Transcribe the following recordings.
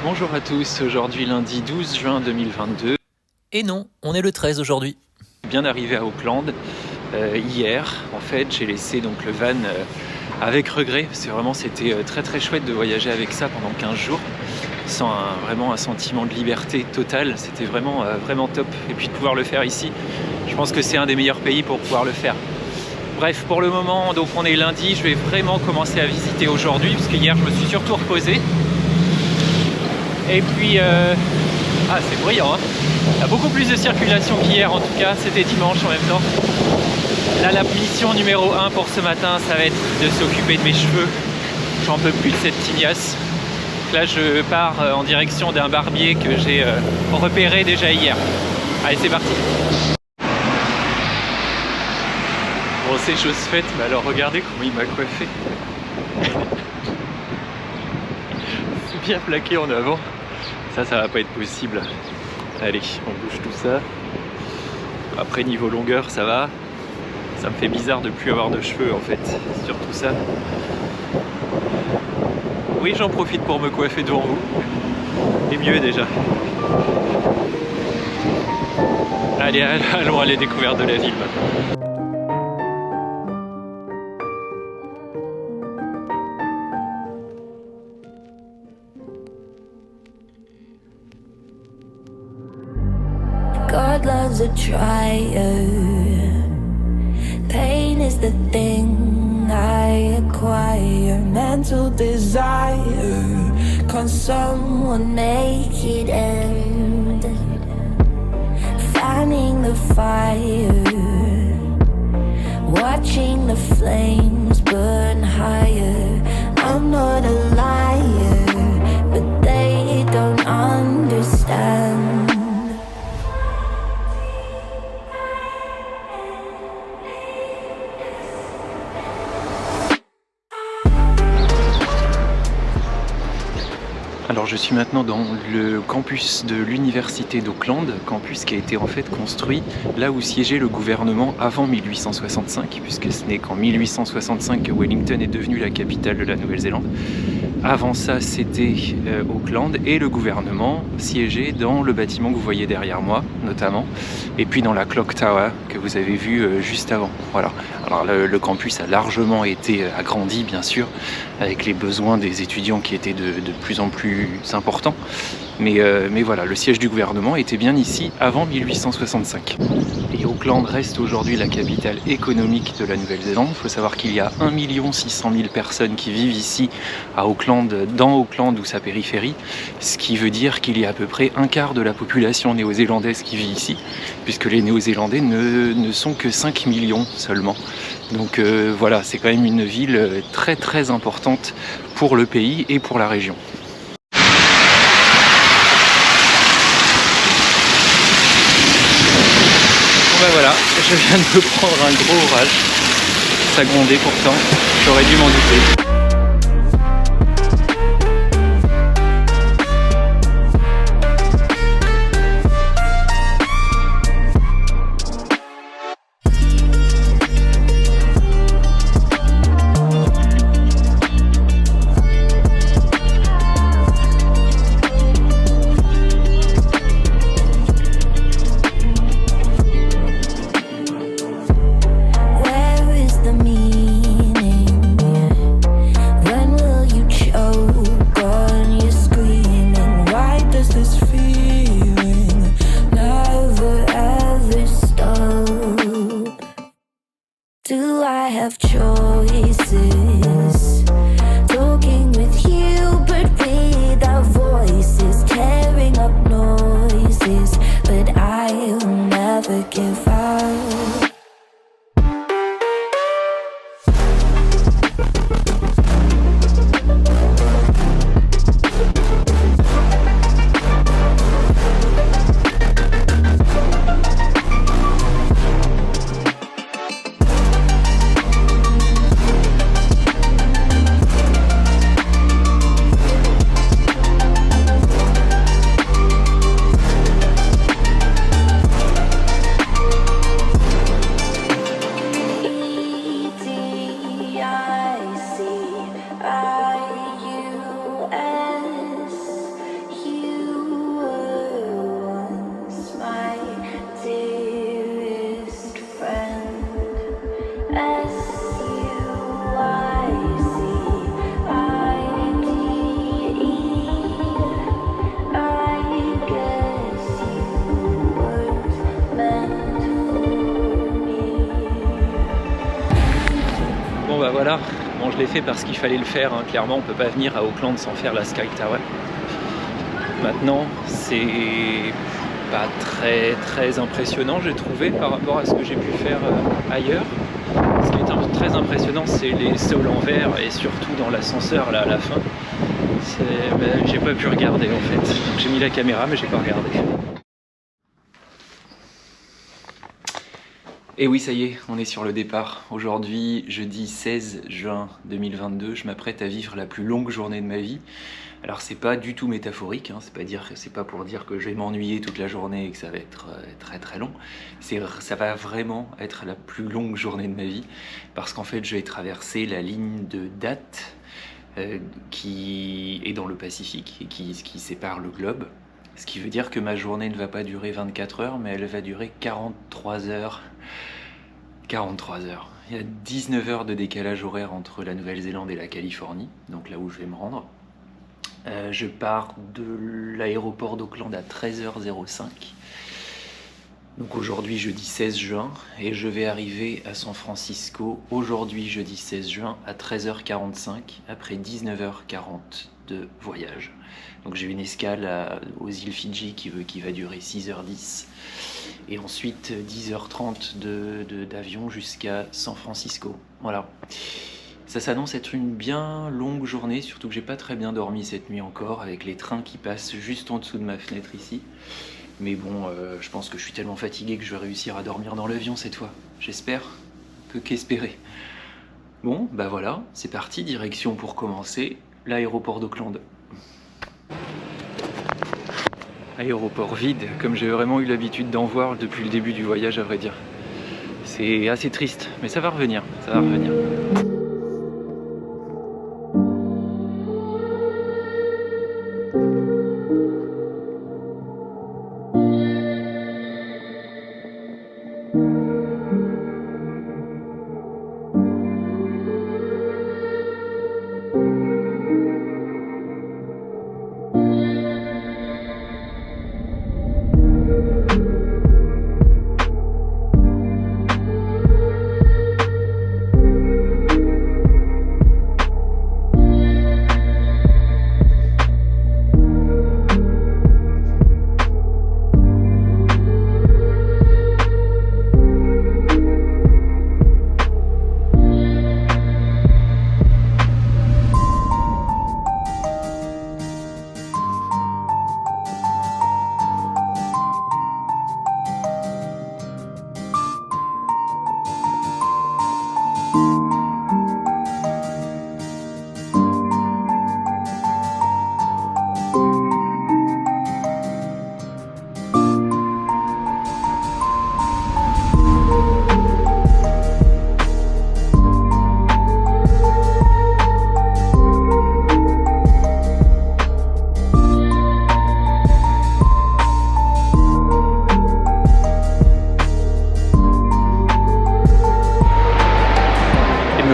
Bonjour à tous, aujourd'hui lundi 12 juin 2022. Et non, on est le 13 aujourd'hui. Bien arrivé à Auckland hier, en fait j'ai laissé donc le van avec regret, parce que vraiment c'était très très chouette de voyager avec ça pendant 15 jours, sans vraiment un sentiment de liberté totale, c'était vraiment top, et puis de pouvoir le faire ici, je pense que c'est un des meilleurs pays pour pouvoir le faire. Bref, pour le moment, donc on est lundi, je vais vraiment commencer à visiter aujourd'hui, parce que hier je me suis surtout reposé. Et puis, c'est bruyant, hein. Il y a beaucoup plus de circulation qu'hier en tout cas, c'était dimanche en même temps. Là, la mission numéro 1 pour ce matin, ça va être de s'occuper de mes cheveux. J'en peux plus de cette tignasse. Donc là, je pars en direction d'un barbier que j'ai repéré déjà hier. Allez, c'est parti. Bon, c'est chose faite, mais alors regardez comment il m'a coiffé. C'est bien plaqué en avant. Ça va pas être possible. Allez, on bouge tout ça. Après, niveau longueur, ça va. Ça me fait bizarre de plus avoir de cheveux en fait, sur tout ça. Oui, j'en profite pour me coiffer devant vous. Et mieux déjà. Allez, allons à la découverte de la ville maintenant. God loves a trier. Pain is the thing I acquire. Mental desire. Can someone make it end? Fanning the fire. Watching the flames burn higher. I'm not a liar, but they don't understand. Alors je suis maintenant dans le campus de l'université d'Auckland, campus qui a été en fait construit là où siégeait le gouvernement avant 1865, puisque ce n'est qu'en 1865 que Wellington est devenue la capitale de la Nouvelle-Zélande. Avant ça, c'était Auckland et le gouvernement siégeait dans le bâtiment que vous voyez derrière moi, notamment, et puis dans la Clock Tower que vous avez vu juste avant. Voilà. Alors le campus a largement été agrandi, bien sûr, avec les besoins des étudiants qui étaient de plus en plus importants. Mais voilà, le siège du gouvernement était bien ici avant 1865. Et Auckland reste aujourd'hui la capitale économique de la Nouvelle-Zélande. Il faut savoir qu'il y a 1 600 000 personnes qui vivent ici à Auckland, dans Auckland ou sa périphérie, ce qui veut dire qu'il y a à peu près un quart de la population néo-zélandaise qui vit ici, puisque les Néo-Zélandais ne sont que 5 millions seulement. Donc voilà, c'est quand même une ville très très importante pour le pays et pour la région. Ben voilà, je viens de me prendre un gros orage. Ça grondait pourtant, j'aurais dû m'en douter. l'ai fait parce qu'il fallait le faire, hein. Clairement, on peut pas venir à Auckland sans faire la Sky Tower. Maintenant, c'est pas très impressionnant, j'ai trouvé, par rapport à ce que j'ai pu faire ailleurs. Ce qui est très impressionnant, c'est les sauts en verre et surtout dans l'ascenseur là à la fin. J'ai pas pu regarder en fait. Donc j'ai mis la caméra mais j'ai pas regardé. Et oui, ça y est, on est sur le départ. Aujourd'hui, jeudi 16 juin 2022, je m'apprête à vivre la plus longue journée de ma vie. Alors c'est pas du tout métaphorique, hein, c'est pas pour dire que je vais m'ennuyer toute la journée et que ça va être très long. Ça va vraiment être la plus longue journée de ma vie parce qu'en fait je vais traverser la ligne de date qui est dans le Pacifique et qui sépare le globe. Ce qui veut dire que ma journée ne va pas durer 24 heures, mais elle va durer 43 heures. 43 heures. Il y a 19 heures de décalage horaire entre la Nouvelle-Zélande et la Californie, donc là où je vais me rendre. Je pars de l'aéroport d'Auckland à 13h05. Donc aujourd'hui, jeudi 16 juin, et je vais arriver à San Francisco aujourd'hui, jeudi 16 juin, à 13h45, après 19h40 de voyage. Donc j'ai une escale aux îles Fidji qui va durer 6h10, et ensuite 10h30 d'avion jusqu'à San Francisco. Voilà. Ça s'annonce être une bien longue journée, surtout que j'ai pas très bien dormi cette nuit encore, avec les trains qui passent juste en dessous de ma fenêtre ici. Mais bon, je pense que je suis tellement fatigué que je vais réussir à dormir dans l'avion cette fois. J'espère, peu qu'espérer. Bon, bah voilà, c'est parti, direction pour commencer, l'aéroport d'Auckland. Aéroport vide, comme j'ai vraiment eu l'habitude d'en voir depuis le début du voyage à vrai dire. C'est assez triste, mais ça va revenir, ça va revenir.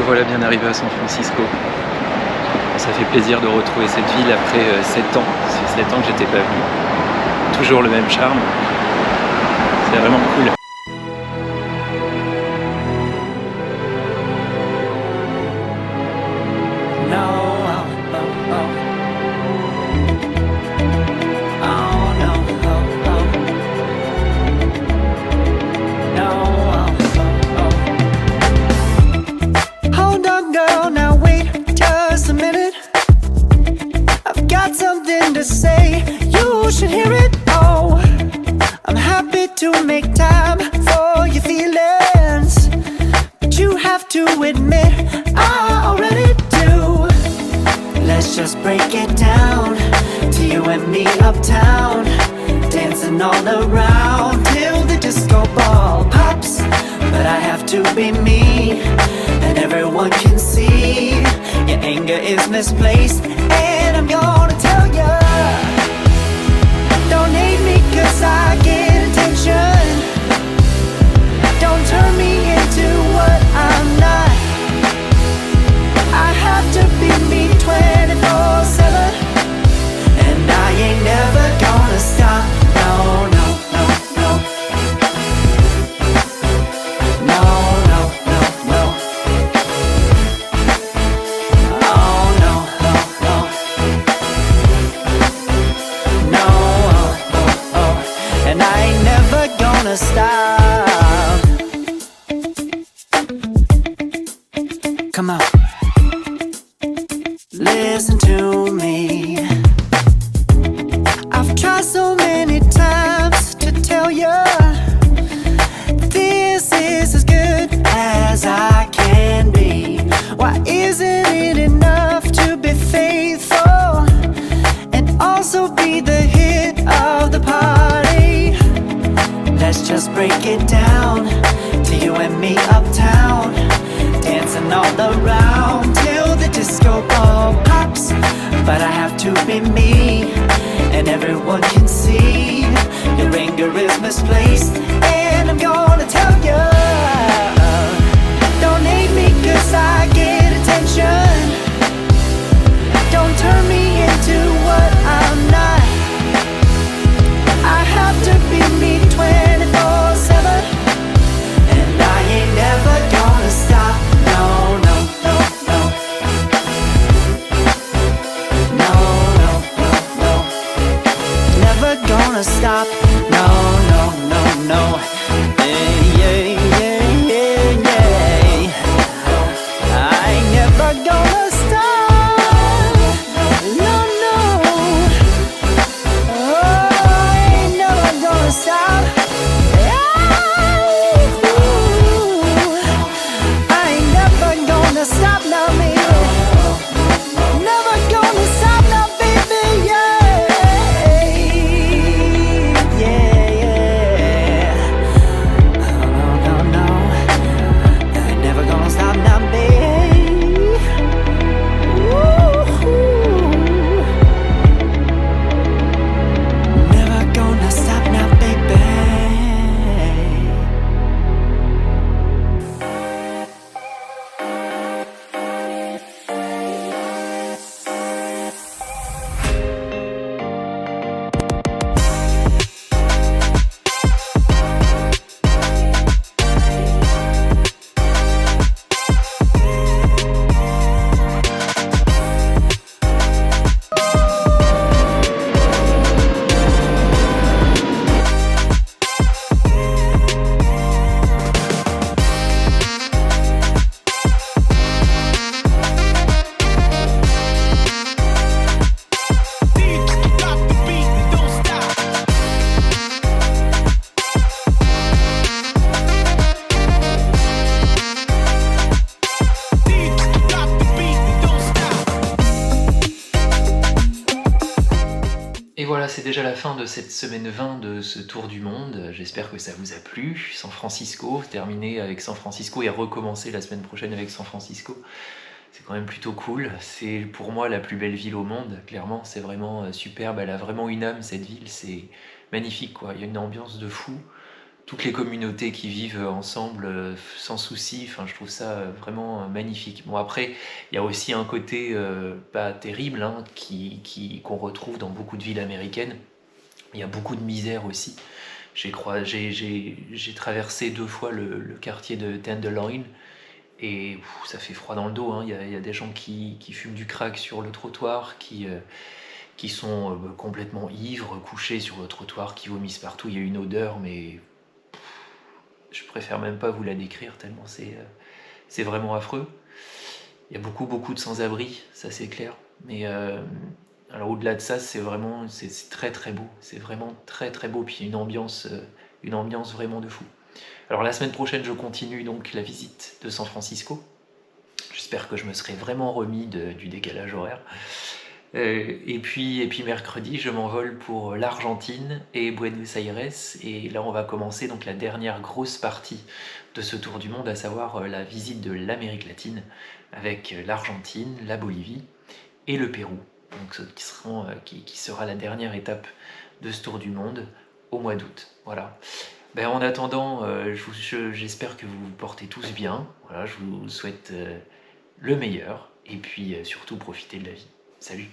Voilà, bien arrivé à San Francisco. Ça fait plaisir de retrouver cette ville après 7 ans. Ça fait 7 ans que j'étais pas venu. Toujours le même charme. C'est vraiment cool. To say, you should hear it. Oh, I'm happy to make time for your feelings, but you have to admit I already do. Let's just break it down to you and me uptown, dancing all around till the disco ball pops. But I have to be me, and everyone can see your anger is misplaced, and I'm gonna tell ya, don't hate me 'cause I get attention. Don't turn me into what I'm not. I have to be me 24/7, and I ain't never gonna stop. No, no, no, no. No, no, no, no. just break it down to you and me uptown, dancing all around till the disco ball pops. But I have to be me, and everyone can see your anger is misplaced, and I'm gonna tell you, don't hate me 'cause I get attention. Don't turn me into what I'm not. I have to be me 24/7, and I ain't never gonna stop. No, no, no, no. No, no, no, no. Never gonna stop. No, no, no, no. Yeah, yeah, yeah, yeah, yeah. I ain't never gonna stop. No, no. Oh, I ain't never gonna stop. I ain't never gonna stop now, me. Never gonna stop now, baby, yeah. Yeah, yeah. Oh, no, no, no. I ain't never gonna stop now, baby. Woo-hoo. Never gonna stop now, baby. Et voilà, c'est déjà la fin de cette semaine 20 de ce tour du monde. J'espère que ça vous a plu. San Francisco, terminé avec San Francisco et recommencer la semaine prochaine avec San Francisco. C'est quand même plutôt cool. C'est pour moi la plus belle ville au monde, clairement. C'est vraiment superbe. Elle a vraiment une âme, cette ville. C'est magnifique, quoi. Il y a une ambiance de fou. Toutes les communautés qui vivent ensemble sans souci, enfin, je trouve ça vraiment magnifique. Bon, après, il y a aussi un côté pas terrible hein, qu'on retrouve dans beaucoup de villes américaines. Il y a beaucoup de misère aussi. J'ai traversé 2 fois le quartier de Tenderloin et ça fait froid dans le dos. Hein. Il y a des gens qui fument du crack sur le trottoir, qui sont complètement ivres, couchés sur le trottoir, qui vomissent partout. Il y a une odeur, mais je préfère même pas vous la décrire tellement c'est vraiment affreux. Il y a beaucoup de sans-abri, ça c'est clair. Mais alors au-delà de ça, c'est très très beau. C'est vraiment très très beau. Puis il y a une ambiance vraiment de fou. Alors la semaine prochaine, je continue donc la visite de San Francisco. J'espère que je me serai vraiment remis du décalage horaire. Et puis mercredi, je m'envole pour l'Argentine et Buenos Aires. Et là, on va commencer donc la dernière grosse partie de ce tour du monde, à savoir la visite de l'Amérique latine avec l'Argentine, la Bolivie et le Pérou. Donc, ce qui sera la dernière étape de ce tour du monde au mois d'août. Voilà. En attendant, j'espère que vous vous portez tous bien. Voilà, je vous souhaite le meilleur et puis surtout profitez de la vie. Salut!